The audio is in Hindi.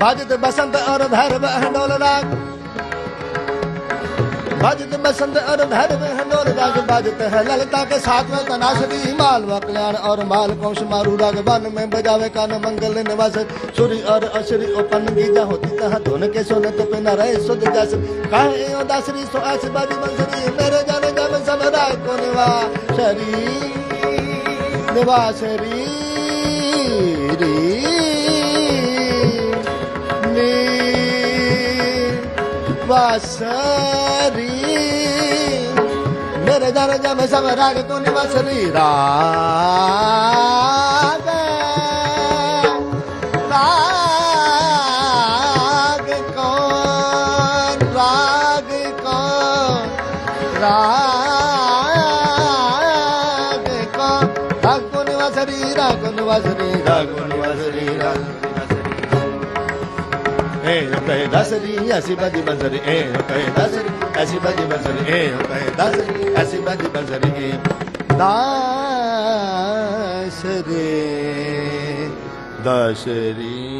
भजत बसंत और भैरव हंडोल राग, भजत बसंत और भैरव हंडोल राग, बाजत है ललिता के साथ में तनासरी, मालवा कल्याण और माल कौश मारू राग, वन में बजावे कान मंगल निवास, सूर्य और अश्री उपन गीजा होती तह धुन के सोनत पे न रहे सुध जस, कहे ओ दासरी सो ऐस बाजी बंसरी, मेरे जाने जब सब राय को निवासरी, निवासरी वासरी, मेरे दर जब सब राग को निवासरी, राग राग कौन, राग कौन, राग कौन, राग को निवासरी, राग को निवासरी, राग को निवासरी, राग कहे दासरी ऐसी बाजी बंसरी, कहे दासरी ऐसी बाजी बंसरी, कहे दासरी ऐसी बाजी बंसरी, दासरी दासरी।